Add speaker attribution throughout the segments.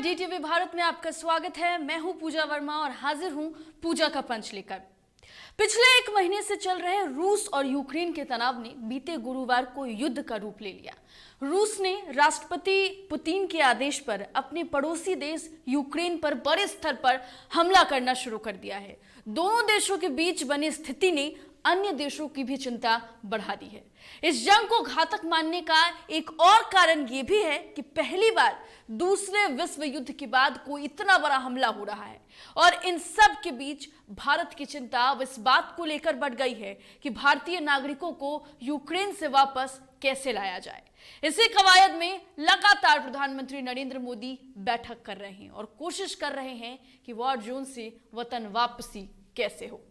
Speaker 1: DTV Bharat में आपका स्वागत है। मैं हूं पूजा वर्मा और हाजिर हूं पूजा का पंच लेकर। पिछले एक महीने से चल रहे रूस और यूक्रेन के तनाव ने बीते गुरुवार को युद्ध का रूप ले लिया। रूस ने राष्ट्रपति पुतिन के आदेश पर अपने पड़ोसी देश यूक्रेन पर बड़े स्तर पर हमला करना शुरू कर दिया है। दोनों देशों के बीच बनी स्थिति ने अन्य देशों की भी चिंता बढ़ा दी है। इस जंग को घातक मानने का एक और कारण यह भी है कि पहली बार दूसरे विश्व युद्ध के बाद कोई इतना बड़ा हमला हो रहा है और इन सब के बीच भारत की चिंता अब इस बात को लेकर बढ़ गई है कि भारतीय नागरिकों को यूक्रेन से वापस कैसे लाया जाए। इसी कवायद में लगातार प्रधानमंत्री नरेंद्र मोदी बैठक कर रहे हैं और कोशिश कर रहे हैं कि वॉर जोन से वतन वापसी कैसे हो।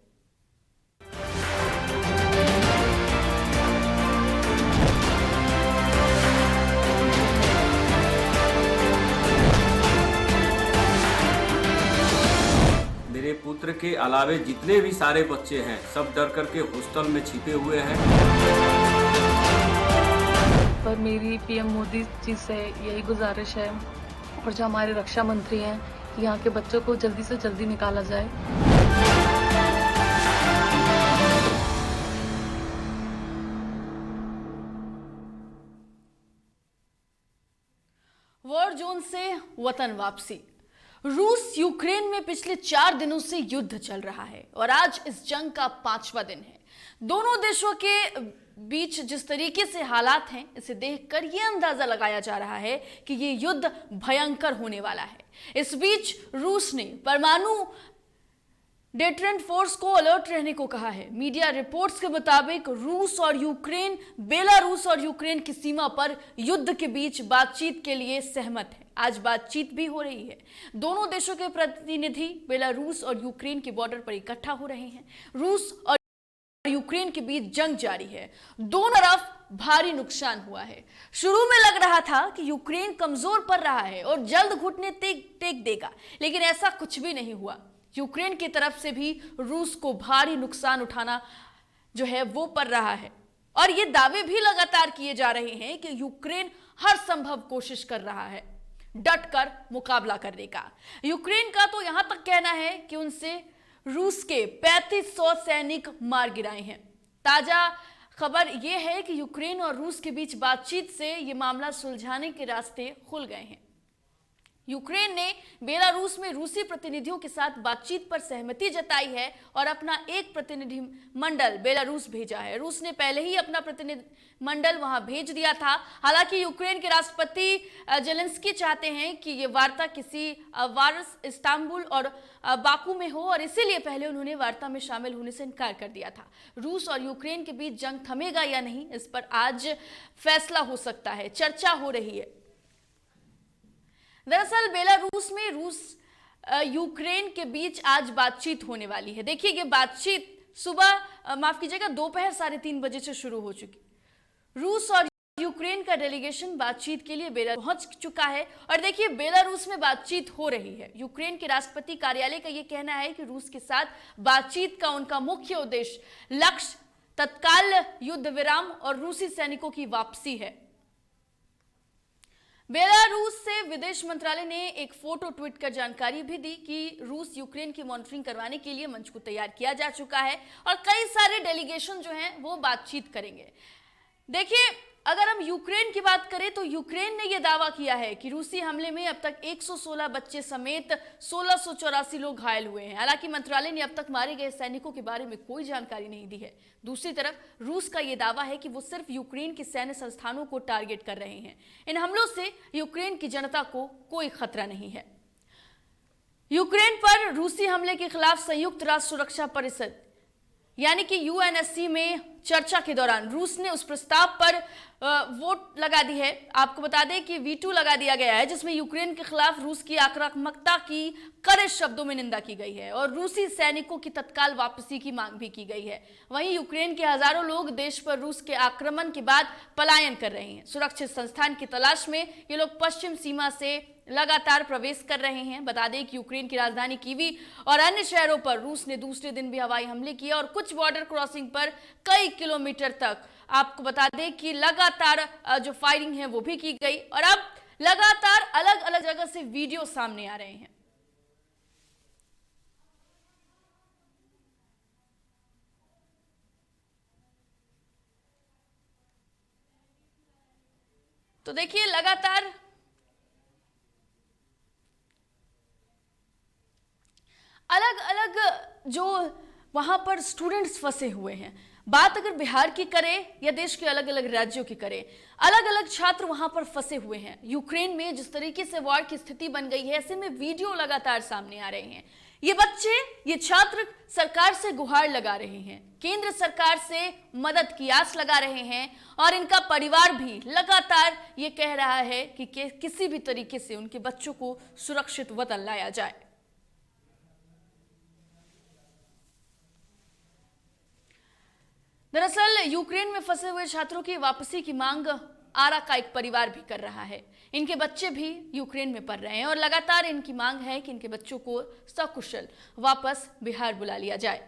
Speaker 2: मेरे पुत्र के अलावे जितने भी सारे बच्चे हैं सब डर करके हॉस्टल में छिपे हुए हैं।
Speaker 3: पर मेरी पीएम मोदी जी से यही गुजारिश है और जो हमारे रक्षा मंत्री हैं कि यहाँ के बच्चों को जल्दी से जल्दी निकाला जाए।
Speaker 1: वॉर जोन से वतन वापसी। रूस यूक्रेन में पिछले 4 दिनों से युद्ध चल रहा है और आज इस जंग का 5वां दिन है। दोनों देशों के बीच जिस तरीके से हालात हैं, इसे देखकर यह अंदाजा लगाया जा रहा है कि यह युद्ध भयंकर होने वाला है। इस बीच रूस ने परमाणु डेटरेंट फोर्स को अलर्ट रहने को कहा है। मीडिया रिपोर्ट्स के मुताबिक रूस और यूक्रेन बेलारूस और यूक्रेन की सीमा पर युद्ध के बीच बातचीत के लिए सहमत है। आज बातचीत भी हो रही है। दोनों देशों के प्रतिनिधि बेलारूस और यूक्रेन के बॉर्डर पर इकट्ठा हो रहे हैं। रूस और यूक्रेन के बीच जंग जारी है। दोनों तरफ भारी नुकसान हुआ है। शुरू में लग रहा था कि यूक्रेन कमजोर पड़ रहा है और जल्द घुटने टेक देगा, लेकिन ऐसा कुछ भी नहीं हुआ। यूक्रेन की तरफ से भी रूस को भारी नुकसान उठाना जो है वो पड़ रहा है और ये दावे भी लगातार किए जा रहे हैं कि यूक्रेन हर संभव कोशिश कर रहा है डटकर मुकाबला करने का। यूक्रेन का तो यहां तक कहना है कि उनसे रूस के 3500 सैनिक मार गिराए हैं। ताजा खबर यह है कि यूक्रेन और रूस के बीच बातचीत से यह मामला सुलझाने के रास्ते खुल गए हैं। यूक्रेन ने बेलारूस में रूसी प्रतिनिधियों के साथ बातचीत पर सहमति जताई है और अपना एक प्रतिनिधि मंडल बेलारूस भेजा है। रूस ने पहले ही अपना प्रतिनिधि मंडल वहां भेज दिया था। हालांकि यूक्रेन के राष्ट्रपति जेलेंस्की चाहते हैं कि ये वार्ता किसी वारस इस्तांबुल और बाकू में हो और इसीलिए पहले उन्होंने वार्ता में शामिल होने से इनकार कर दिया था। रूस और यूक्रेन के बीच जंग थमेगा या नहीं, इस पर आज फैसला हो सकता है। चर्चा हो रही है। दरअसल बेलारूस में रूस यूक्रेन के बीच आज बातचीत होने वाली है। देखिए ये बातचीत दोपहर 3:30 बजे से शुरू हो चुकी। रूस और यूक्रेन का डेलीगेशन बातचीत के लिए बेलारूस पहुंच चुका है और देखिए बेलारूस में बातचीत हो रही है। यूक्रेन के राष्ट्रपति कार्यालय का यह कहना है कि रूस के साथ बातचीत का उनका मुख्य उद्देश्य लक्ष्य तत्काल युद्ध विराम और रूसी सैनिकों की वापसी है। बेलारूस से विदेश मंत्रालय ने एक फोटो ट्वीट कर जानकारी भी दी कि रूस यूक्रेन की मॉनिटरिंग करवाने के लिए मंच को तैयार किया जा चुका है और कई सारे डेलीगेशन जो हैं वो बातचीत करेंगे। देखिए अगर हम यूक्रेन की बात करें तो यूक्रेन ने यह दावा किया है कि रूसी हमले में अब तक 116 बच्चे समेत 1684 लोग घायल हुए हैं। हालांकि मंत्रालय ने अब तक मारे गए सैनिकों के बारे में कोई जानकारी नहीं दी है। दूसरी तरफ रूस का यह दावा है कि वो सिर्फ यूक्रेन के सैन्य संस्थानों को टारगेट कर रहे हैं। इन हमलों से यूक्रेन की जनता को कोई खतरा नहीं है। यूक्रेन पर रूसी हमले के खिलाफ संयुक्त राष्ट्र सुरक्षा परिषद यानी कि यूएनएससी में चर्चा के दौरान रूस ने उस प्रस्ताव पर वोट लगा दी है। आपको बता दें कि वीटो लगा दिया गया है जिसमें यूक्रेन के खिलाफ रूस की आक्रामकता की कड़े शब्दों में निंदा की गई है और रूसी सैनिकों की तत्काल वापसी की मांग भी की गई है। वहीं यूक्रेन के हजारों लोग देश पर रूस के आक्रमण के बाद पलायन कर रहे हैं। सुरक्षित संस्थान की तलाश में ये लोग पश्चिम सीमा से लगातार प्रवेश कर रहे हैं। बता दें कि यूक्रेन की राजधानी कीवी और अन्य शहरों पर रूस ने दूसरे दिन भी हवाई हमले किए और कुछ बॉर्डर क्रॉसिंग पर कई किलोमीटर तक आपको बता दें कि लगातार जो फायरिंग है वो भी की गई और अब लगातार अलग अलग जगह से वीडियो सामने आ रहे हैं। तो देखिए लगातार अलग अलग जो वहां पर स्टूडेंट्स फंसे हुए हैं। बात अगर बिहार की करें या देश के अलग अलग राज्यों की करें, अलग अलग छात्र वहां पर फंसे हुए हैं। यूक्रेन में जिस तरीके से वॉर की स्थिति बन गई है, ऐसे में वीडियो लगातार सामने आ रहे हैं। ये बच्चे, ये छात्र सरकार से गुहार लगा रहे हैं, केंद्र सरकार से मदद की आस लगा रहे हैं और इनका परिवार भी लगातार ये कह रहा है कि किसी भी तरीके से उनके बच्चों को सुरक्षित वतन लाया जाए। दरअसल यूक्रेन में फंसे हुए छात्रों की वापसी की मांग आरा का एक परिवार भी कर रहा है। इनके बच्चे भी यूक्रेन में पढ़ रहे हैं और लगातार इनकी मांग है कि इनके बच्चों को सकुशल वापस बिहार बुला लिया जाए।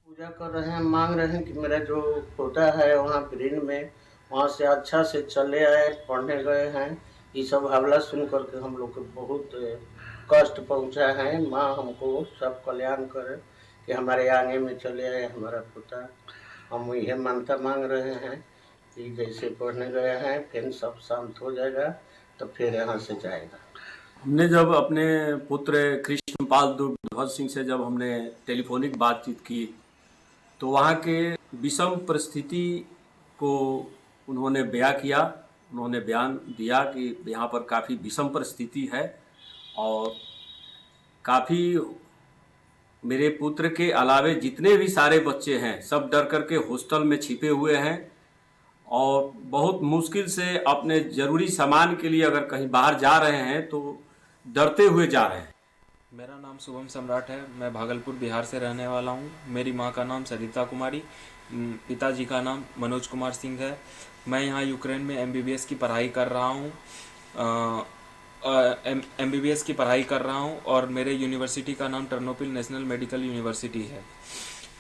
Speaker 4: पूजा कर रहे हैं, मांग रहे हैं कि मेरा जो पोता है वहाँ ब्रिन में, वहाँ से अच्छा से चले आए, पढ़ने गए हैं। ये सब हमला सुन करके हम लोग को बहुत कष्ट पहुँचा है। माँ हमको सब कल्याण करे कि हमारे आगे में चले आए हमारा पोता। हम यह मानता मांग रहे हैं कि जैसे पढ़ने गए हैं फिर सब शांत हो जाएगा तो फिर यहाँ से जाएगा।
Speaker 2: हमने जब अपने पुत्र कृष्णपाल दुर्धध्वज सिंह से जब हमने टेलीफोनिक बातचीत की तो वहाँ के विषम परिस्थिति को उन्होंने बयां किया। उन्होंने बयान दिया कि यहाँ पर काफ़ी विषम परिस्थिति है और काफ़ी मेरे पुत्र के अलावे जितने भी सारे बच्चे हैं सब डर करके हॉस्टल में छिपे हुए हैं और बहुत मुश्किल से अपने ज़रूरी सामान के लिए अगर कहीं बाहर जा रहे हैं तो डरते हुए जा रहे हैं।
Speaker 5: मेरा नाम शुभम सम्राट है। मैं भागलपुर बिहार से रहने वाला हूँ। मेरी माँ का नाम सरिता कुमारी, पिताजी का नाम मनोज कुमार सिंह है। मैं यहाँ यूक्रेन में MBBS की पढ़ाई कर रहा हूँ। MBBS की पढ़ाई कर रहा हूँ और मेरे यूनिवर्सिटी का नाम टर्नोपिल नेशनल मेडिकल यूनिवर्सिटी है।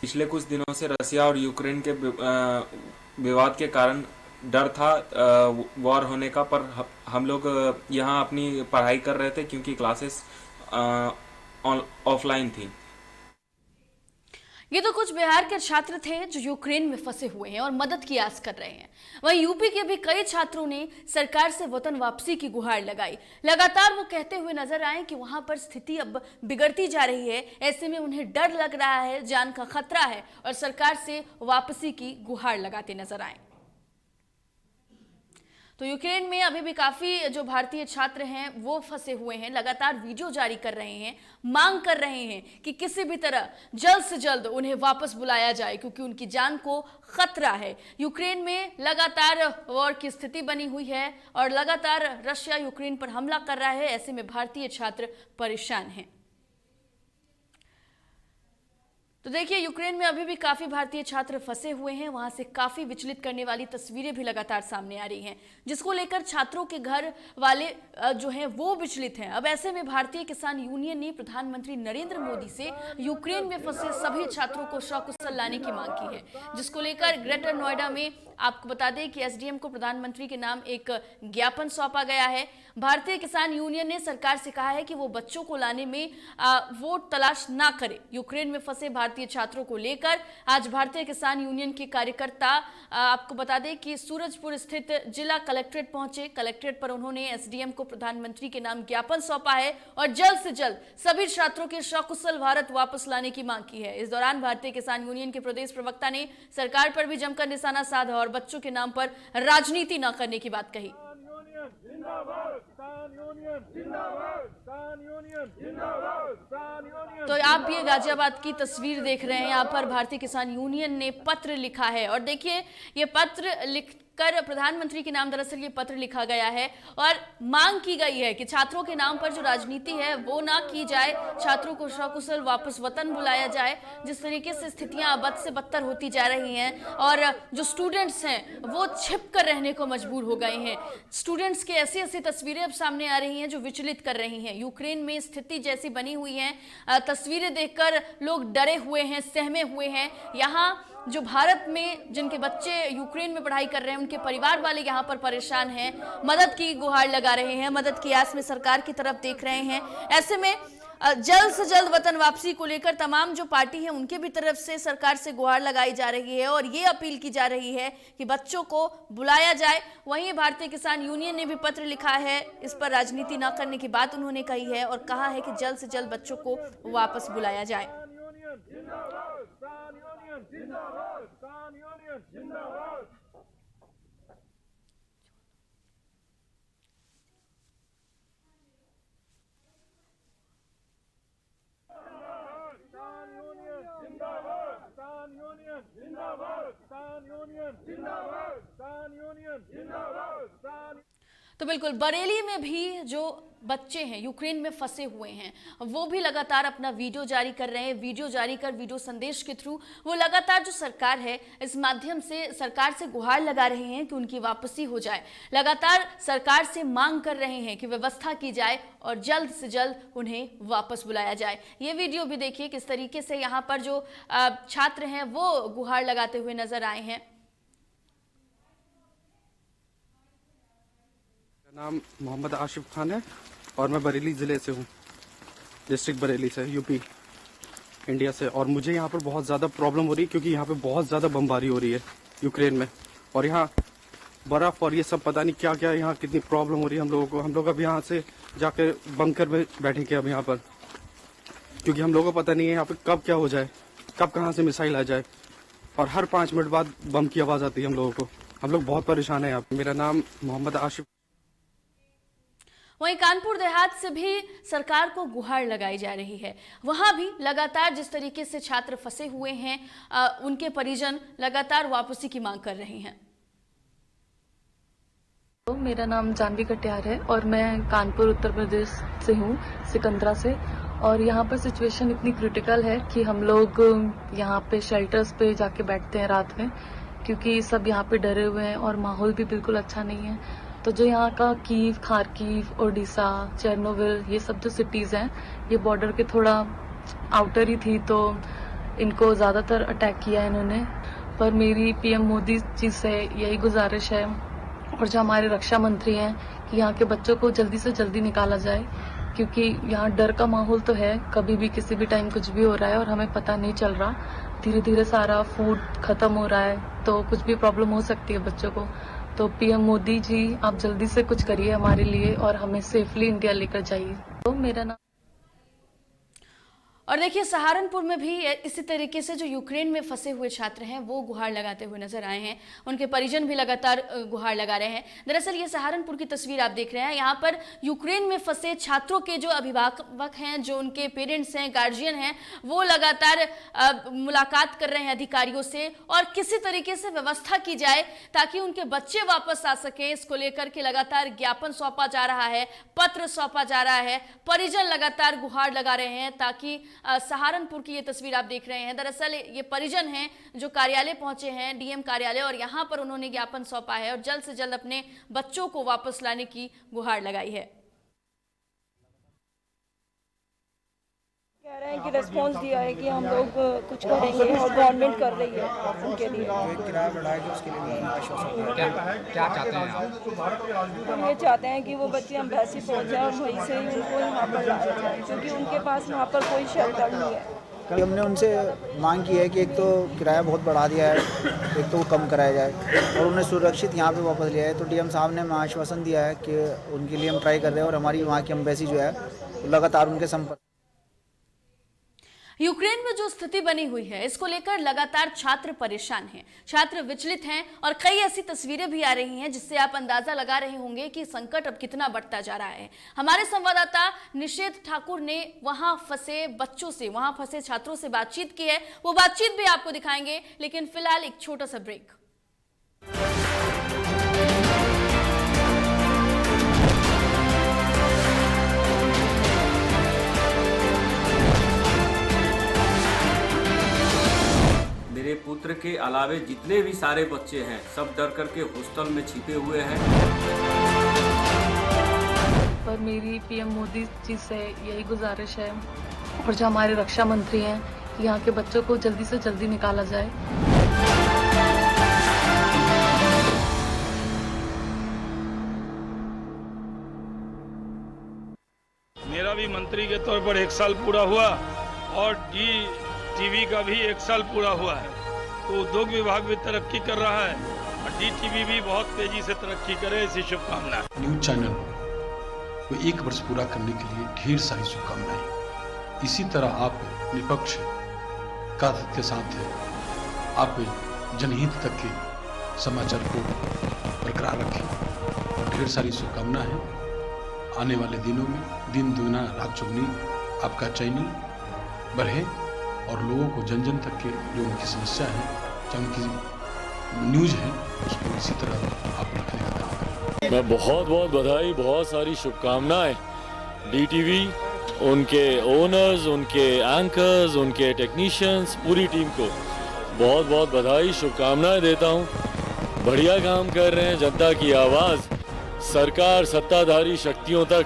Speaker 5: पिछले कुछ दिनों से रसिया और यूक्रेन के विवाद के कारण डर था वॉर होने का, पर हम लोग यहाँ अपनी पढ़ाई कर रहे थे क्योंकि क्लासेस ऑफलाइन थी।
Speaker 1: ये तो कुछ बिहार के छात्र थे जो यूक्रेन में फंसे हुए हैं और मदद की आस कर रहे हैं। वहीं यूपी के भी कई छात्रों ने सरकार से वतन वापसी की गुहार लगाई। लगातार वो कहते हुए नजर आए कि वहां पर स्थिति अब बिगड़ती जा रही है, ऐसे में उन्हें डर लग रहा है, जान का खतरा है और सरकार से वापसी की गुहार लगाते नजर आए। तो यूक्रेन में अभी भी काफी जो भारतीय छात्र हैं वो फंसे हुए हैं, लगातार वीडियो जारी कर रहे हैं, मांग कर रहे हैं कि किसी भी तरह जल्द से जल्द उन्हें वापस बुलाया जाए क्योंकि उनकी जान को खतरा है। यूक्रेन में लगातार वॉर की स्थिति बनी हुई है और लगातार रशिया यूक्रेन पर हमला कर रहा है, ऐसे में भारतीय छात्र परेशान हैं। तो देखिए यूक्रेन में अभी भी काफी भारतीय छात्र फंसे हुए हैं, वहां से काफी विचलित करने वाली तस्वीरें भी लगातार सामने आ रही हैं, जिसको लेकर छात्रों के घर वाले जो हैं वो विचलित हैं। अब ऐसे में भारतीय किसान यूनियन ने प्रधानमंत्री नरेंद्र मोदी से यूक्रेन में फंसे सभी छात्रों को सकुशल लाने की मांग की है, जिसको लेकर ग्रेटर नोएडा में आपको बता दें कि SDM को प्रधानमंत्री के नाम एक ज्ञापन सौंपा गया है। भारतीय किसान यूनियन ने सरकार से कहा है कि वो बच्चों को लाने में वोट तलाश ना करे। यूक्रेन में फंसे भारतीय छात्रों को लेकर आज भारतीय किसान यूनियन के कार्यकर्ता आपको बता दें कि सूरजपुर स्थित जिला कलेक्ट्रेट पहुंचे। कलेक्ट्रेट पर उन्होंने SDM को प्रधानमंत्री के नाम ज्ञापन सौंपा है और जल्द से जल्द सभी छात्रों के सकुशल भारत वापस लाने की मांग की है। इस दौरान भारतीय किसान यूनियन के प्रदेश प्रवक्ता ने सरकार पर भी जमकर निशाना साधा और बच्चों के नाम पर राजनीति न करने की बात कही। तो आप भी गाजियाबाद की तस्वीर देख रहे हैं, यहाँ पर भारतीय किसान यूनियन ने पत्र लिखा है और देखिए ये पत्र लिखकर प्रधानमंत्री के नाम दरअसल ये पत्र लिखा गया है और मांग की गई है कि छात्रों के नाम पर जो राजनीति है वो ना की जाए, छात्रों को सकुशल वापस वतन बुलाया जाए। जिस तरीके से स्थितियां बद से बदतर होती जा रही हैं और जो स्टूडेंट्स हैं वो छिप कर रहने को मजबूर हो गए हैं। स्टूडेंट्स की ऐसी ऐसी तस्वीरें अब सामने आ रही हैं जो विचलित कर रही हैं। यूक्रेन में स्थिति जैसी बनी हुई है, तस्वीरें देखकर लोग डरे हुए हैं, सहमे हुए हैं। यहाँ जो भारत में जिनके बच्चे यूक्रेन में पढ़ाई कर रहे हैं उनके परिवार वाले यहाँ पर परेशान हैं, मदद की गुहार लगा रहे हैं, मदद की आस में सरकार की तरफ देख रहे हैं। ऐसे में जल्द से जल्द वतन वापसी को लेकर तमाम जो पार्टी है उनके भी तरफ से सरकार से गुहार लगाई जा रही है और ये अपील की जा रही है कि बच्चों को बुलाया जाए। वहीं भारतीय किसान यूनियन ने भी पत्र लिखा है, इस पर राजनीति न करने की बात उन्होंने कही है और कहा है कि जल्द से जल्द बच्चों को वापस बुलाया जाए। तो बिल्कुल बरेली में भी जो बच्चे हैं यूक्रेन में फंसे हुए हैं वो भी लगातार अपना वीडियो जारी कर रहे हैं। वीडियो जारी कर वीडियो संदेश के थ्रू वो लगातार जो सरकार है इस माध्यम से सरकार से गुहार लगा रहे हैं कि उनकी वापसी हो जाए। लगातार सरकार से मांग कर रहे हैं कि व्यवस्था की जाए और जल्द से जल्द उन्हें वापस बुलाया जाए। ये वीडियो भी देखिए किस तरीके से यहाँ पर जो छात्र हैं वो गुहार लगाते हुए नजर आए हैं।
Speaker 6: नाम मोहम्मद आशिफ खान है और मैं बरेली ज़िले से हूँ, डिस्ट्रिक्ट बरेली से, यूपी, इंडिया से। और मुझे यहाँ पर बहुत ज़्यादा प्रॉब्लम हो रही है क्योंकि यहाँ पे बहुत ज़्यादा बमबारी हो रही है यूक्रेन में और यहाँ बर्फ़ और ये सब पता नहीं क्या क्या यहाँ कितनी प्रॉब्लम हो रही है हम लोगों को। हम लोग अब यहाँ से जाकर बंकर में बैठेंगे अब यहाँ पर, क्योंकि हम लोगों को पता नहीं है यहाँ पर कब क्या हो जाए, कब कहाँ से मिसाइल आ जाए और हर 5 मिनट बाद बम की आवाज़ आती है हम लोगों को। हम लोग बहुत परेशान हैं यहाँ पर। मेरा नाम मोहम्मद आशिफ।
Speaker 1: वहीं कानपुर देहात से भी सरकार को गुहार लगाई जा रही है। वहां भी लगातार जिस तरीके से छात्र फंसे हुए हैं उनके परिजन लगातार वापसी की मांग कर रहे हैं।
Speaker 3: तो मेरा नाम जानवी कटियार है और मैं कानपुर उत्तर प्रदेश से हूँ, सिकंदरा से। और यहाँ पर सिचुएशन इतनी क्रिटिकल है कि हम लोग यहाँ पे शेल्टर्स पे जाके बैठते हैं रात में, क्योंकि सब यहाँ पे डरे हुए हैं और माहौल भी बिल्कुल अच्छा नहीं है। तो जो यहाँ का कीव, खारकीव, ओडिशा, चेरनोबिल, ये सब जो सिटीज़ हैं ये बॉर्डर के थोड़ा आउटर ही थी, तो इनको ज़्यादातर अटैक किया इन्होंने। पर मेरी पीएम मोदी जी से यही गुजारिश है और जो हमारे रक्षा मंत्री हैं कि यहाँ के बच्चों को जल्दी से जल्दी निकाला जाए, क्योंकि यहाँ डर का माहौल तो है, कभी भी किसी भी टाइम कुछ भी हो रहा है और हमें पता नहीं चल रहा। धीरे धीरे सारा फूड खत्म हो रहा है तो कुछ भी प्रॉब्लम हो सकती है बच्चों को। तो पीएम मोदी जी आप जल्दी से कुछ करिए हमारे लिए और हमें सेफली इंडिया लेकर जाइए। तो मेरा नाम।
Speaker 1: और देखिए सहारनपुर में भी इसी तरीके से जो यूक्रेन में फंसे हुए छात्र हैं वो गुहार लगाते हुए नजर आए हैं। उनके परिजन भी लगातार गुहार लगा रहे हैं। दरअसल ये सहारनपुर की तस्वीर आप देख रहे हैं। यहाँ पर यूक्रेन में फंसे छात्रों के जो अभिभावक हैं, जो उनके पेरेंट्स हैं, गार्जियन हैं, वो लगातार मुलाकात कर रहे हैं अधिकारियों से और किसी तरीके से व्यवस्था की जाए ताकि उनके बच्चे वापस आ सकें। इसको लेकर के लगातार ज्ञापन सौंपा जा रहा है, पत्र सौंपा जा रहा है, परिजन लगातार गुहार लगा रहे हैं ताकि सहारनपुर की ये तस्वीर आप देख रहे हैं। दरअसल ये परिजन हैं जो कार्यालय पहुंचे हैं, डीएम कार्यालय, और यहां पर उन्होंने ज्ञापन सौंपा है और जल्द से जल्द अपने बच्चों को वापस लाने की गुहार लगाई है।
Speaker 7: कह रहे हैं कि रिस्पॉन्स दिया है कि हम लोग कुछ करेंगे और गवर्नमेंट कर रही है उनके लिए।
Speaker 8: किराया बढ़ाएगी उसके लिए क्या चाहते हैं आप?
Speaker 7: हम ये चाहते हैं कि वो बच्चे एम्बेसी पहुंच जाए और वहीं से ही उनको यहाँ पर लाया जाए, क्योंकि उनके पास यहाँ पर कोई शेल्टर नहीं है।
Speaker 8: कल हमने उनसे मांग की है कि एक तो किराया बहुत बढ़ा दिया है, एक तो वो कम कराया जाए और उन्हें सुरक्षित यहाँ पे वापस लिया है। तो डीएम साहब ने हमें आश्वासन दिया है कि उनके लिए हम ट्राई कर रहे हैं और हमारी वहाँ की एम्बेसी जो है लगातार उनके संपर्क।
Speaker 1: यूक्रेन में जो स्थिति बनी हुई है इसको लेकर लगातार छात्र परेशान हैं, छात्र विचलित हैं और कई ऐसी तस्वीरें भी आ रही हैं जिससे आप अंदाजा लगा रहे होंगे कि संकट अब कितना बढ़ता जा रहा है। हमारे संवाददाता निषेध ठाकुर ने वहां फंसे बच्चों से, वहां फंसे छात्रों से बातचीत की है, वो बातचीत भी आपको दिखाएंगे, लेकिन फिलहाल एक छोटा सा ब्रेक।
Speaker 2: मेरे पुत्र के अलावे जितने भी सारे बच्चे हैं सब डर करके हॉस्टल में छिपे हुए हैं।
Speaker 3: पर मेरी पीएम मोदी जी से यही गुजारिश है और जो हमारे रक्षा मंत्री हैं कि यहाँ के बच्चों को जल्दी से जल्दी निकाला जाए।
Speaker 9: मेरा भी मंत्री के तौर पर 1 साल पूरा हुआ और डी टीवी का भी 1 साल पूरा हुआ है। तो उद्योग विभाग भी तरक्की कर रहा है और डी टीवी भी बहुत तेजी से तरक्की करे, ऐसी शुभकामनाएं।
Speaker 10: न्यूज चैनल को 1 वर्ष पूरा करने के लिए ढेर सारी शुभकामनाएं। इसी तरह आप निष्पक्ष का के साथ आप जनहित तक के समाचार को बरकरार रखें। ढेर सारी शुभकामनाएं हैं। आने वाले दिनों में दिन दुगना रात चौगुनी आपका चैनल बढ़े और लोगों को जन जन तक के जो उनकी समस्या है, जो उनकी न्यूज़ है, उसको इसी तरह आप रखने का काम करें।
Speaker 11: मैं बहुत बहुत बधाई, बहुत सारी शुभकामनाएं डीटीवी, उनके ओनर्स, उनके एंकर्स, उनके टेक्नीशियंस, पूरी टीम को बहुत बहुत बधाई, शुभकामनाएं देता हूं। बढ़िया काम कर रहे हैं। जनता की आवाज़ सरकार सत्ताधारी शक्तियों तक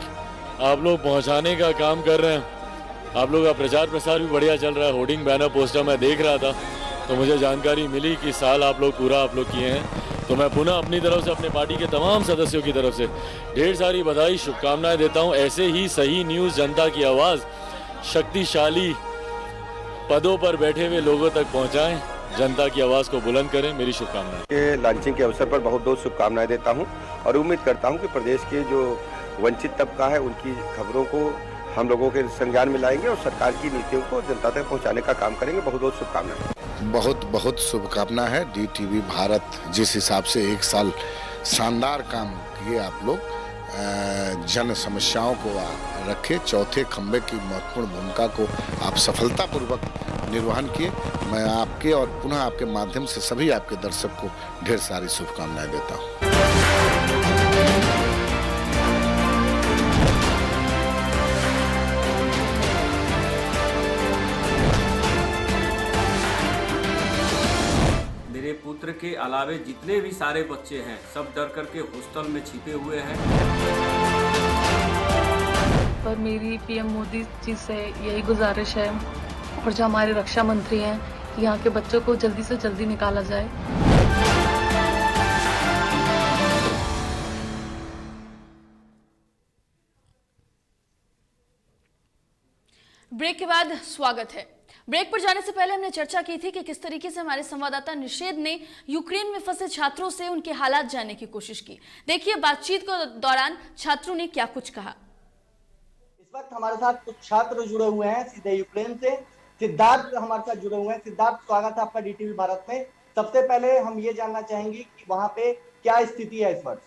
Speaker 11: आप लोग पहुंचाने का काम कर रहे हैं। आप लोग का प्रचार प्रसार भी बढ़िया चल रहा है। होर्डिंग, बैनर, पोस्टर मैं देख रहा था तो मुझे जानकारी मिली कि साल आप लोग पूरा किए हैं। तो मैं पुनः अपनी तरफ से, अपने पार्टी के तमाम सदस्यों की तरफ से ढेर सारी बधाई, शुभकामनाएं देता हूं। ऐसे ही सही न्यूज़, जनता की आवाज़ शक्तिशाली पदों पर बैठे हुए लोगों तक पहुंचाएं, जनता की आवाज़ को बुलंद करें। मेरी शुभकामनाएं।
Speaker 12: के लॉन्चिंग के अवसर पर बहुत बहुत शुभकामनाएं देता हूं और उम्मीद करता हूं कि प्रदेश के जो वंचित तबका है उनकी खबरों को हम लोगों के संज्ञान में लाएंगे और सरकार की नीतियों को जनता तक पहुंचाने का काम करेंगे। बहुत बहुत शुभकामनाएं।
Speaker 13: बहुत बहुत शुभकामना है। डीटीवी भारत जिस हिसाब से 1 साल शानदार काम किए आप लोग, जन समस्याओं को रखे, चौथे खंबे की महत्वपूर्ण भूमिका को आप सफलतापूर्वक निर्वहन किए। मैं आपके और पुनः आपके माध्यम से सभी आपके दर्शक को ढेर सारी शुभकामनाएं देता हूँ।
Speaker 2: मेरे पुत्र के अलावे जितने भी सारे बच्चे हैं सब डर करके हॉस्टल में छिपे हुए हैं।
Speaker 3: पर मेरी पीएम मोदी जी से यही गुजारिश है और जो हमारे रक्षा मंत्री हैं कि यहाँ के बच्चों को जल्दी से जल्दी निकाला जाए।
Speaker 1: ब्रेक के बाद स्वागत है। ब्रेक पर जाने से पहले हमने चर्चा की थी कि किस तरीके से हमारे संवाददाता निषेध ने यूक्रेन में फंसे छात्रों से उनके हालात जानने की कोशिश की। देखिए बातचीत के दौरान छात्रों ने क्या कुछ कहा।
Speaker 14: इस वक्त हमारे साथ कुछ छात्र जुड़े हुए हैं सीधे यूक्रेन से। सिद्धार्थ हमारे साथ जुड़े हुए हैं। सिद्धार्थ, स्वागत है आपका डीटीवी भारत में। सबसे पहले हम ये जानना चाहेंगे कि वहां पे क्या स्थिति है इस वक्त।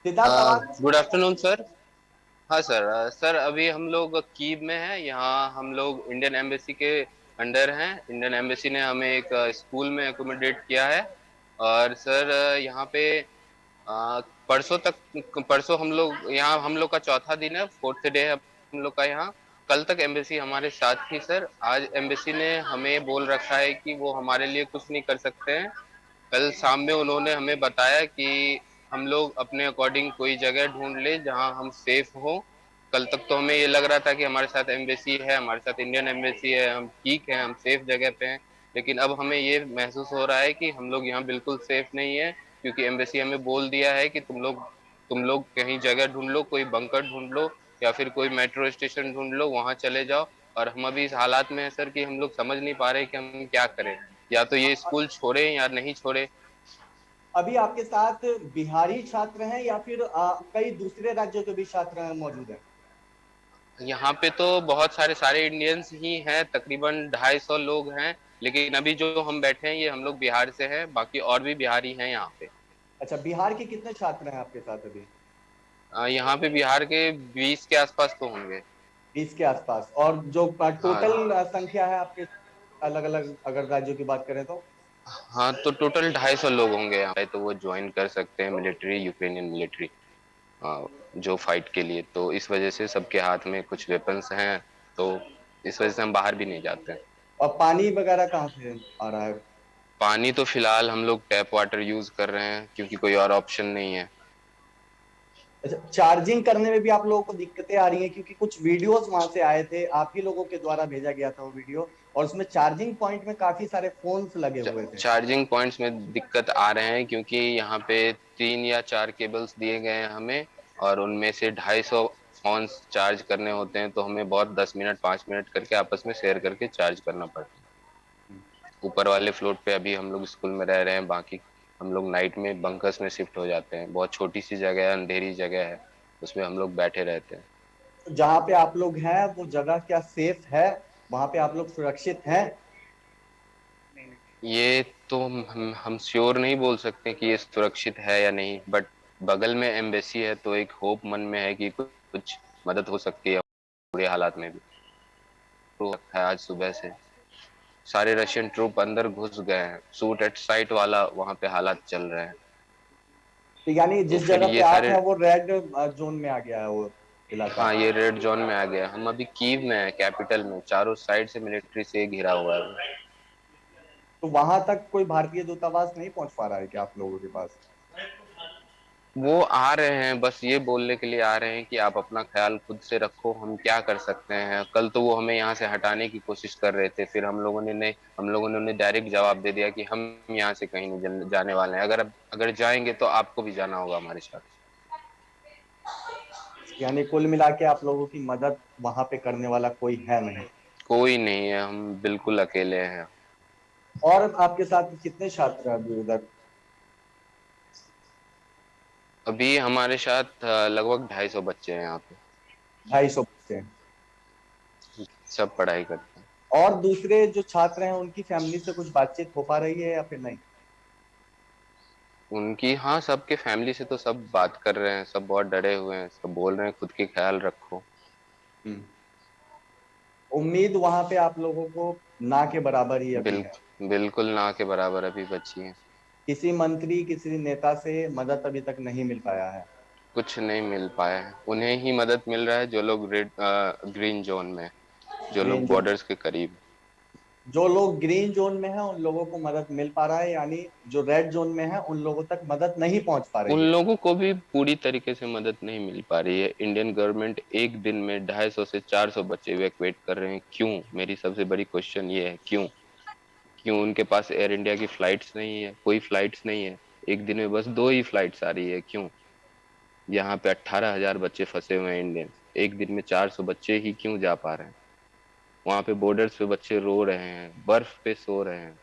Speaker 14: Siddharth,
Speaker 15: good afternoon sir. हाँ सर अभी हम लोग कीव में हैं। यहाँ हम लोग इंडियन एम्बेसी के अंडर हैं। इंडियन एम्बेसी ने हमें एक स्कूल में एकोमोडेट किया है और सर यहाँ पे परसों हम लोग यहाँ, हम लोग का चौथा दिन है, 4th डे है हम लोग का यहाँ। कल तक एम्बेसी हमारे साथ थी सर। आज एम्बेसी ने हमें बोल रखा है कि वो हमारे लिए कुछ नहीं कर सकते हैं। कल शाम में उन्होंने हमें बताया कि हम लोग अपने अकॉर्डिंग कोई जगह ढूंढ ले जहां हम सेफ हो। कल तक तो हमें ये लग रहा था कि हमारे साथ एम्बेसी है, हमारे साथ इंडियन एम्बेसी है, हम ठीक है, हम सेफ जगह पे हैं। लेकिन अब हमें ये महसूस हो रहा है कि हम लोग यहाँ बिल्कुल सेफ नहीं है, क्योंकि एम्बेसी हमें बोल दिया है कि तुम लोग कहीं जगह ढूंढ लो, कोई बंकर ढूंढ लो या फिर कोई मेट्रो स्टेशन ढूंढ लो, वहां चले जाओ। और हम अभी इस हालात में है सर कि हम लोग समझ नहीं पा रहे कि हम क्या करें, या तो ये स्कूल छोड़े या नहीं छोड़े।
Speaker 14: अभी आपके साथ बिहारी छात्र हैं या फिर कई दूसरे राज्यों के भी छात्र मौजूद हैं?
Speaker 15: यहाँ पे तो बहुत सारे इंडियंस ही हैं, तकरीबन 250 लोग हैं। लेकिन अभी जो हम बैठे हैं ये हम लोग बिहार से हैं, बाकी और भी बिहारी हैं यहाँ पे।
Speaker 14: अच्छा, बिहार के कितने छात्र हैं आपके साथ अभी?
Speaker 15: यहाँ पे बिहार के 20 के आसपास तो होंगे।
Speaker 14: 20 के आसपास। और जो टोटल संख्या है आपके अलग अलग अगर राज्यों की बात करें तो?
Speaker 15: हाँ, तो टोटल 250 लोग होंगे यहाँ पे। तो वो ज्वाइन कर सकते हैं मिलिट्री, यूक्रेनियन मिलिट्री, जो फाइट के लिए। तो इस वजह से सबके हाथ में कुछ वेपन्स हैं, तो इस वजह से हम बाहर भी नहीं जाते हैं।
Speaker 14: और पानी वगैरह कहाँ से आ रहा है?
Speaker 15: पानी तो फिलहाल हम लोग टैप वाटर यूज कर रहे हैं, क्योंकि कोई और ऑप्शन नहीं है।
Speaker 14: अच्छा, चार्जिंग करने में भी आप लोगों को दिक्कतें आ रही हैं? क्योंकि कुछ वीडियोस वहां से आए थे, आप ही लोगों के द्वारा भेजा गया था वो वीडियो, और उसमें चार्जिंग पॉइंट में काफी सारे फोन्स लगे हुए थे।
Speaker 15: चार्जिंग पॉइंट्स में दिक्कत आ रहे हैं क्योंकि यहाँ पे 3 या 4 केबल्स दिए गए हैं हमें, और उनमें से 250 फोन्स चार्ज करने होते हैं, तो हमें बहुत 10 मिनट 5 मिनट करके आपस में शेयर करके चार्ज करना पड़ता है। ऊपर वाले फ्लोर पे अभी हम लोग स्कूल में रह रहे हैं, बाकी हम लोग नाइट में बंकर्स में शिफ्ट हो जाते हैं। बहुत छोटी सी जगह है, अंधेरी जगह है, उसमें हम लोग बैठे रहते हैं।
Speaker 14: जहाँ पे आप लोग हैं वो जगह क्या सेफ है? वहाँ पे आप लोग सुरक्षित हैं?
Speaker 15: ये तो हम श्योर नहीं बोल सकते कि ये सुरक्षित है या नहीं, बट बगल में एम्बेसी है तो एक होप मन में है कि कुछ मदद हो सकती है बुरे हालात में भी। तो है आज सुबह से सारे रशियन ट्रूप अंदर घुस गए हैं, शूट एट साइट वाला वहाँ पे हालात चल रहे हैं।
Speaker 14: तो यानी जिस
Speaker 15: तो फिर
Speaker 14: जगह
Speaker 15: ये
Speaker 14: पे आप
Speaker 15: सारे
Speaker 14: हैं वो रेड जोन में आ गया है वो इलाका?
Speaker 15: हाँ, ये रेड जोन में आ गया। हम अभी कीव में है, कैपिटल में, चारों साइड से मिलिट्री से घिरा हुआ है।
Speaker 14: तो वहां तक कोई भारतीय दूतावास नहीं पहुंच पा रहा है क्या आप लोगों के पास?
Speaker 15: वो आ रहे हैं, बस ये बोलने के लिए आ रहे हैं कि आप अपना ख्याल खुद से रखो, हम क्या कर सकते हैं। कल तो वो हमें यहाँ से हटाने की कोशिश कर रहे थे, फिर हम लोगों ने उन्हें डायरेक्ट जवाब दे दिया कि हम यहाँ से कहीं नहीं जाने वाले हैं। अगर जाएंगे तो आपको भी जाना होगा हमारे साथ।
Speaker 14: यानी कुल मिला के आप लोगों की मदद वहां पे करने वाला कोई है नहीं?
Speaker 15: कोई नहीं है, हम बिल्कुल अकेले हैं।
Speaker 14: और आपके साथ कितने छात्र अभी उधर?
Speaker 15: अभी हमारे साथ लगभग 250 बच्चे हैं यहाँ पे।
Speaker 14: 250 बच्चे?
Speaker 15: सब पढ़ाई करते हैं।
Speaker 14: और दूसरे जो छात्र हैं उनकी फैमिली से कुछ बातचीत हो पा रही है या फिर नहीं?
Speaker 15: उनकी हाँ, सबके फैमिली से तो सब बात कर रहे हैं, सब बहुत डरे हुए हैं, सब बोल रहे हैं खुद की ख्याल रखो।
Speaker 14: उम्मीद वहां पे आप लोगों को ना के बराबर ही अभी है?
Speaker 15: बिल्कुल ना के बराबर अभी बची है।
Speaker 14: किसी मंत्री किसी नेता से मदद अभी तक नहीं मिल पाया है?
Speaker 15: कुछ नहीं मिल पाया है। उन्हें ही मदद मिल रहा है जो लोग ग्रीन जोन में, जो लोग बॉर्डर्स के करीब।
Speaker 14: जो लोग ग्रीन जोन में हैं उन लोगों को मदद मिल पा रहा है, यानी जो रेड जोन में है उन लोगों तक मदद नहीं पहुंच पा रही है?
Speaker 15: उन लोगों को भी पूरी तरीके से मदद नहीं मिल पा रही है। इंडियन गवर्नमेंट एक दिन में 250 से 400 बच्चे इवैक्यूएट कर रहे हैं। क्यों? मेरी सबसे बड़ी क्वेश्चन ये है, क्यों उनके पास एयर इंडिया की फ्लाइट्स नहीं है? कोई फ्लाइट्स नहीं है, एक दिन में बस 2 ही फ्लाइट्स आ रही है। क्यों? यहाँ पे 18,000 बच्चे फंसे हुए हैं इंडियन, एक दिन में 400 बच्चे ही क्यों जा पा रहे हैं? वहां पे बॉर्डर्स पे बच्चे रो रहे हैं, बर्फ पे सो रहे हैं।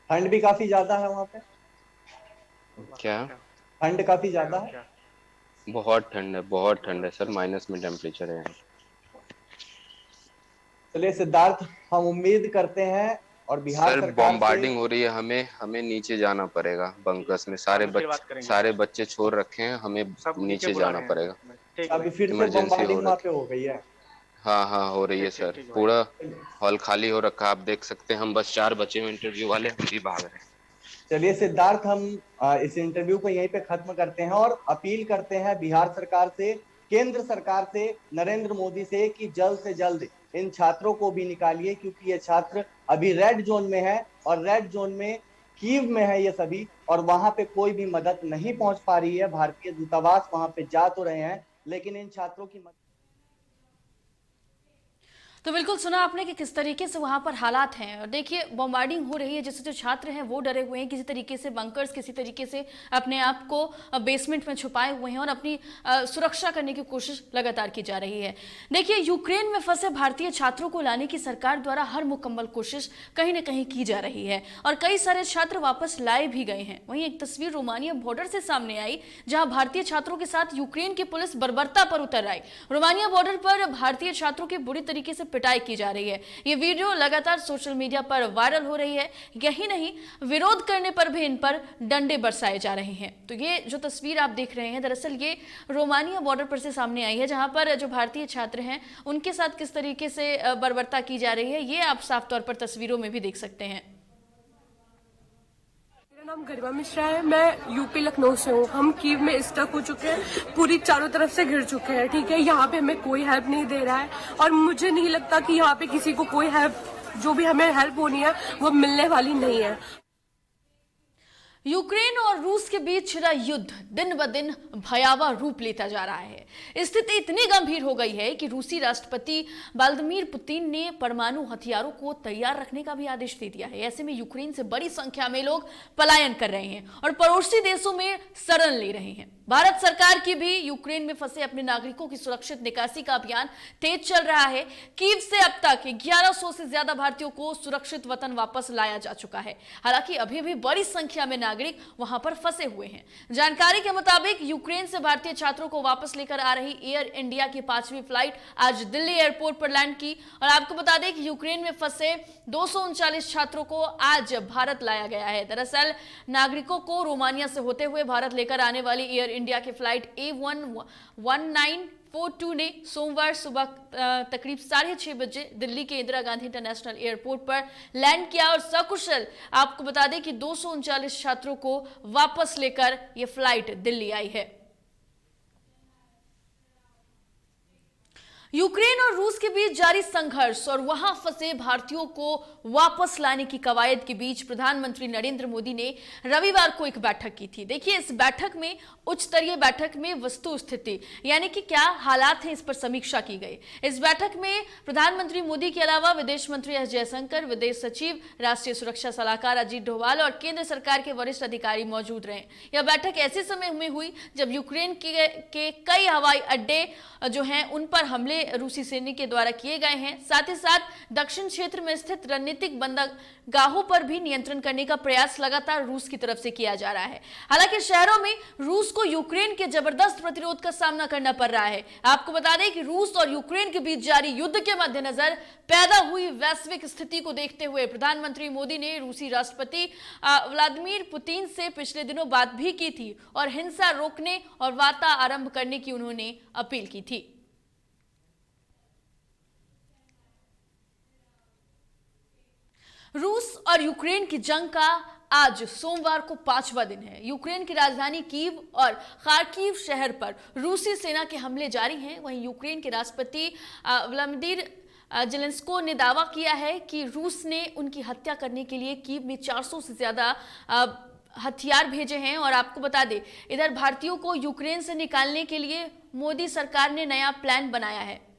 Speaker 14: ठंड भी काफी ज्यादा है वहां पे?
Speaker 15: क्या?
Speaker 14: ठंड काफी ज्यादा है?
Speaker 15: बहुत ठंड है सर, माइनस में टेम्परेचर है यहाँ।
Speaker 14: चलिए सिद्धार्थ, हम उम्मीद करते हैं और बिहार
Speaker 15: सर
Speaker 14: सरकार
Speaker 15: बॉम्बार्डिंग हो रही है, हमें नीचे जाना पड़ेगा। बंकर्स में सारे बच्चे छोड़ रखे हैं, हमें नीचे जाना पड़ेगा।
Speaker 14: अभी फिर से बॉम्बार्डिंग वहाँ पे हो गई है?
Speaker 15: हाँ हो रही है सर, पूरा हॉल खाली हो रखा, आप देख सकते हैं। हम बस 4 बचे हुए इंटरव्यू वाले, हम भी भाग रहे हैं।
Speaker 14: चलिए सिद्धार्थ, हम इस इंटरव्यू को यहीं पे खत्म करते हैं और अपील करते हैं बिहार सरकार से, केंद्र सरकार से, नरेंद्र मोदी से कि जल्द से जल्द इन छात्रों को भी निकालिए, क्योंकि ये छात्र अभी रेड जोन में है और रेड जोन में कीव में है ये सभी, और वहां पे कोई भी मदद नहीं पहुंच पा रही है। भारतीय दूतावास वहां पे जा तो रहे हैं लेकिन इन छात्रों की मदद।
Speaker 1: तो बिल्कुल सुना आपने कि किस तरीके से वहां पर हालात हैं। और देखिए बॉम्बार्डिंग हो रही है, जिससे जो छात्र हैं वो डरे हुए हैं, किसी तरीके से बंकर्स, किसी तरीके से अपने आप को बेसमेंट में छुपाए हुए हैं और अपनी सुरक्षा करने की कोशिश लगातार की जा रही है। देखिए यूक्रेन में फंसे भारतीय छात्रों को लाने की सरकार द्वारा हर मुकम्मल कोशिश कहीं ना कहीं की जा रही है और कई सारे छात्र वापस लाए भी गए हैं। वहीं एक तस्वीर रोमानिया बॉर्डर से सामने आई, जहां भारतीय छात्रों के साथ यूक्रेन की पुलिस बर्बरता पर उतर आई। रोमानिया बॉर्डर पर भारतीय छात्रों की बुरी तरीके से पिटाई की जा रही है। ये वीडियो लगातार सोशल मीडिया पर वायरल हो रही है। यही नहीं, विरोध करने पर भी इन पर डंडे बरसाए जा रहे हैं। तो ये जो तस्वीर आप देख रहे हैं, दरअसल ये रोमानिया बॉर्डर पर से सामने आई है, जहां पर जो भारतीय छात्र हैं उनके साथ किस तरीके से बर्बरता की जा रही है, ये आप साफ तौर पर तस्वीरों में भी देख सकते हैं।
Speaker 16: मेरा नाम गरिमा मिश्रा है, मैं यूपी लखनऊ से हूँ। हम कीव में स्टक हो चुके हैं, पूरी चारों तरफ से घिर चुके हैं। ठीक है, यहाँ पे हमें कोई हेल्प नहीं दे रहा है और मुझे नहीं लगता कि यहाँ पे किसी को कोई हेल्प, जो भी हमें हेल्प होनी है वो मिलने वाली नहीं है।
Speaker 1: यूक्रेन और रूस के बीच छिड़ा युद्ध दिन ब दिन भयावह रूप लेता जा रहा है। स्थिति इतनी गंभीर हो गई है कि रूसी राष्ट्रपति व्लादिमीर पुतिन ने परमाणु हथियारों को तैयार रखने का भी आदेश दे दिया है। ऐसे में यूक्रेन से बड़ी संख्या में लोग पलायन कर रहे हैं और पड़ोसी देशों में शरण ले रहे हैं। भारत सरकार की भी यूक्रेन में फंसे अपने नागरिकों की सुरक्षित निकासी का अभियान तेज चल रहा है। कीव से अब तक 1100 से ज्यादा भारतीयों को सुरक्षित वतन वापस लाया जा चुका है। हालांकि अभी भी बड़ी संख्या में नागरिक वहां पर फंसे हुए हैं। जानकारी के मुताबिक यूक्रेन से भारतीय छात्रों को वापस लेकर आ रही एयर इंडिया की 5वीं फ्लाइट आज दिल्ली एयरपोर्ट पर लैंड की। और आपको बता दें कि यूक्रेन में फंसे 239 छात्रों को आज भारत लाया गया है। दरअसल नागरिकों को रोमानिया से होते हुए भारत लेकर आने वाली एयर इंडिया की फ्लाइट A11942 ने सोमवार सुबह तकरीब 6:30 बजे दिल्ली के इंदिरा गांधी इंटरनेशनल एयरपोर्ट पर लैंड किया और सकुशल आपको बता दें कि 239 छात्रों को वापस लेकर यह फ्लाइट दिल्ली आई है। यूक्रेन और रूस के बीच जारी संघर्ष और वहां फंसे भारतीयों को वापस लाने की कवायद के बीच प्रधानमंत्री नरेंद्र मोदी ने रविवार को एक बैठक की थी। देखिए, इस बैठक में उच्च स्तरीय बैठक में वस्तु स्थिति यानी कि क्या हालात हैं, इस पर समीक्षा की गई। इस बैठक में प्रधानमंत्री मोदी के अलावा विदेश मंत्री एस जयशंकर, विदेश सचिव, राष्ट्रीय सुरक्षा सलाहकार अजीत डोभाल और केंद्र सरकार के वरिष्ठ अधिकारी मौजूद रहे। यह बैठक ऐसे समय में हुई जब यूक्रेन के कई हवाई अड्डे जो हैं उन पर हमले रूसी सेना के द्वारा किए गए हैं। साथ ही साथ दक्षिण क्षेत्र में स्थित रणनीतिक बंदरगाहों पर भी नियंत्रण करने का प्रयास लगातार रूस की तरफ से किया जा रहा है। हालांकि शहरों में रूस को यूक्रेन के जबरदस्त प्रतिरोध का सामना करना पड़ रहा है। आपको बता दें कि रूस और यूक्रेन के बीच जारी युद्ध के मद्देनजर पैदा हुई वैश्विक स्थिति को देखते हुए प्रधानमंत्री मोदी ने रूसी राष्ट्रपति व्लादिमीर पुतिन से पिछले दिनों बात भी की थी और हिंसा रोकने और वार्ता आरंभ करने की उन्होंने अपील की थी। रूस और यूक्रेन की जंग का आज सोमवार को 5वां दिन है। यूक्रेन की राजधानी कीव और खार्किव शहर पर रूसी सेना के हमले जारी हैं। वहीं यूक्रेन के राष्ट्रपति व्लादिमीर जेलेंस्को ने दावा किया है कि रूस ने उनकी हत्या करने के लिए कीव में 400 से ज्यादा हथियार भेजे हैं। और आपको बता दें, इधर भारतीयों को यूक्रेन से निकालने के लिए मोदी सरकार ने नया प्लान बनाया है।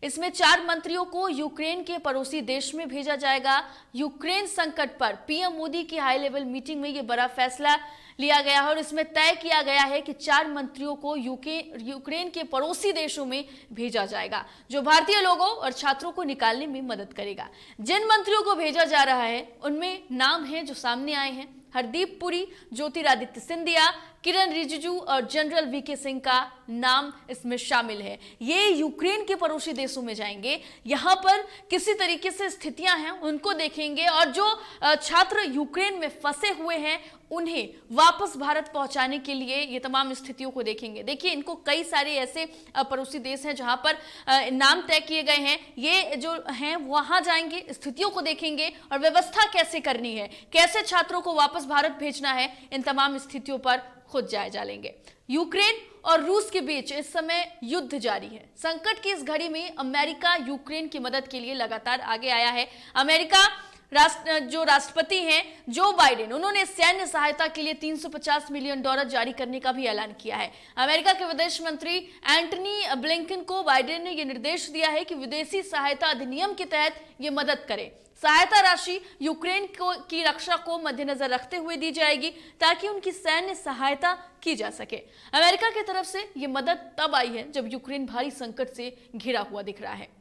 Speaker 1: इसमें 4 मंत्रियों को यूक्रेन के पड़ोसी देश में भेजा जाएगा। यूक्रेन संकट पर पीएम मोदी की हाई लेवल मीटिंग में यह बड़ा फैसला लिया गया है और इसमें तय किया गया है कि 4 मंत्रियों को यूक्रेन के पड़ोसी देशों में भेजा जाएगा, जो भारतीय लोगों और छात्रों को निकालने में मदद करेगा। जिन मंत्रियों को भेजा जा रहा है उनमें नाम हैं जो सामने आए हैं: हरदीप पुरी, ज्योतिरादित्य सिंधिया, किरण रिजिजू और जनरल वीके सिंह का नाम इसमें शामिल है। ये यूक्रेन के पड़ोसी देशों में जाएंगे, यहां पर किसी तरीके से स्थितियां हैं उनको देखेंगे और जो छात्र यूक्रेन में फंसे हुए हैं उन्हें वापस भारत पहुंचाने के लिए ये तमाम स्थितियों को देखेंगे। देखिए, इनको कई सारे ऐसे पड़ोसी देश हैं जहां पर नाम तय किए गए हैं। ये जो हैं वहां जाएंगे, स्थितियों को देखेंगे और व्यवस्था कैसे करनी है, कैसे छात्रों को वापस भारत भेजना है, इन तमाम स्थितियों पर खुद जायजा लेंगे। यूक्रेन और रूस के बीच इस समय युद्ध जारी है। संकट की इस घड़ी में अमेरिका यूक्रेन की मदद के लिए लगातार आगे आया है। अमेरिका जो राष्ट्रपति हैं जो बाइडेन, उन्होंने सैन्य सहायता के लिए $350 मिलियन जारी करने का भी ऐलान किया है। अमेरिका के विदेश मंत्री एंटनी ब्लिंकन को बाइडेन ने यह निर्देश दिया है कि विदेशी सहायता अधिनियम के तहत ये मदद करे। सहायता राशि यूक्रेन की रक्षा को मद्देनजर रखते हुए दी जाएगी ताकि उनकी सैन्य सहायता की जा सके। अमेरिका की तरफ से यह मदद तब आई है जब यूक्रेन भारी संकट से घिरा हुआ दिख रहा है।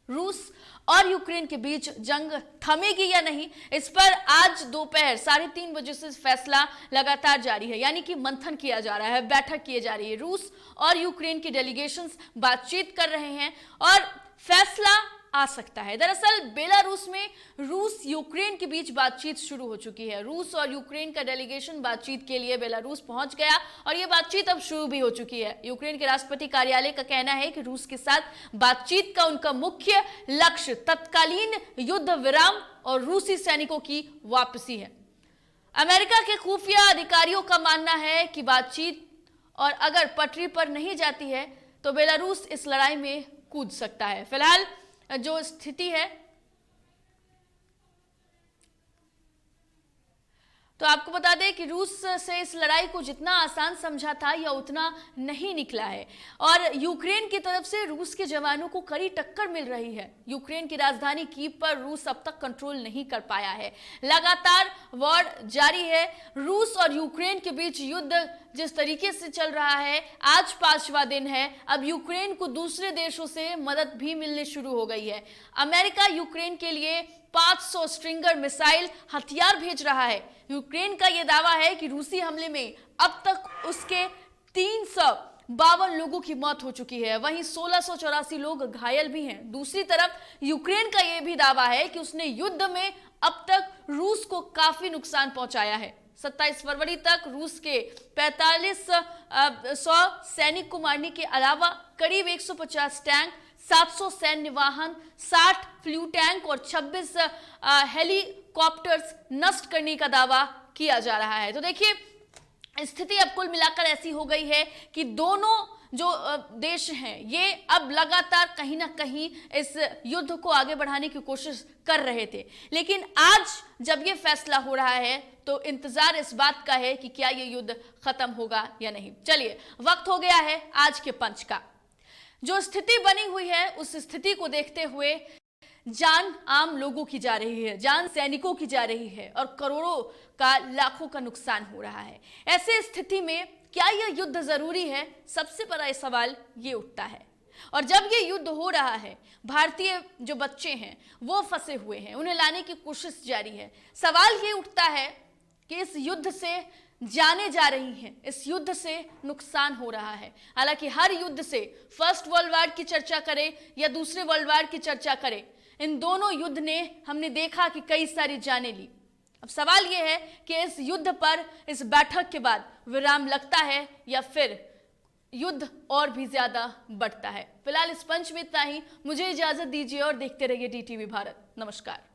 Speaker 1: रूस और यूक्रेन के बीच जंग थमेगी या नहीं, इस पर आज दोपहर 3:30 बजे से फैसला लगातार जारी है, यानी कि मंथन किया जा रहा है, बैठक की जा रही है। रूस और यूक्रेन की डेलीगेशंस बातचीत कर रहे हैं और फैसला आ सकता है। दरअसल बेलारूस में रूस यूक्रेन के बीच बातचीत शुरू हो चुकी है। रूस और यूक्रेन का डेलीगेशन बातचीत के लिए बेलारूस पहुंच गया और यह बातचीत अब शुरू भी हो चुकी है। यूक्रेन के राष्ट्रपति कार्यालय का कहना है कि रूस के साथ बातचीत का उनका मुख्य लक्ष्य तत्कालीन युद्ध विराम और रूसी सैनिकों की वापसी है। अमेरिका के खुफिया अधिकारियों का मानना है कि बातचीत और अगर पटरी पर नहीं जाती है तो बेलारूस इस लड़ाई में कूद सकता है। फिलहाल जो स्थिति है तो आपको बता दें कि रूस से इस लड़ाई को जितना आसान समझा था या उतना नहीं निकला है और यूक्रेन की तरफ से रूस के जवानों को कड़ी टक्कर मिल रही है। यूक्रेन की राजधानी कीव पर रूस अब तक कंट्रोल नहीं कर पाया है। लगातार वॉर जारी है। रूस और यूक्रेन के बीच युद्ध जिस तरीके से चल रहा है, आज 5वां दिन है। अब यूक्रेन को दूसरे देशों से मदद भी मिलने शुरू हो गई है। अमेरिका यूक्रेन के लिए 500 स्ट्रिंगर मिसाइल हथियार भेज रहा है। यूक्रेन का यह दावा है कि रूसी हमले में अब तक उसके 352 लोगों की मौत हो चुकी है, वहीं 1684 लोग घायल भी हैं। दूसरी तरफ यूक्रेन का यह भी दावा है कि उसने युद्ध में अब तक रूस को काफी नुकसान पहुंचाया है। 27 फरवरी तक रूस के 4500 सैनिक को मारने के अलावा करीब 150 टैंक, 700 सैन्य वाहन, 60 फ्लू टैंक और 26 हेलीकॉप्टर्स नष्ट करने का दावा किया जा रहा है। तो देखिए, स्थिति अब कुल मिलाकर ऐसी हो गई है कि दोनों जो देश हैं ये अब लगातार कहीं ना कहीं इस युद्ध को आगे बढ़ाने की कोशिश कर रहे थे, लेकिन आज जब ये फैसला हो रहा है तो इंतजार इस बात का है कि क्या ये युद्ध खत्म होगा या नहीं। चलिए, वक्त हो गया है आज के पंच का। जो स्थिति बनी हुई है उस स्थिति को देखते हुए जान आम लोगों की जा रही है, जान सैनिकों की जा रही है और करोड़ों का, लाखों का नुकसान हो रहा है। ऐसे स्थिति में क्या यह युद्ध जरूरी है? सबसे बड़ा सवाल ये उठता है। और जब ये युद्ध हो रहा है, भारतीय जो बच्चे हैं वो फंसे हुए हैं, उन्हें लाने की कोशिश जारी है। सवाल ये उठता है कि इस युद्ध से जाने जा रही हैं, इस युद्ध से नुकसान हो रहा है। हालांकि हर युद्ध से फर्स्ट वर्ल्ड वॉर की चर्चा करें या दूसरे वर्ल्ड वॉर की चर्चा करें, इन दोनों युद्ध ने हमने देखा कि कई सारी जानें ली। अब सवाल यह है कि इस युद्ध पर, इस बैठक के बाद विराम लगता है या फिर युद्ध और भी ज्यादा बढ़ता है। फिलहाल इस पंच में इतना ही। मुझे इजाजत दीजिए और देखते रहिए DTV भारत। नमस्कार।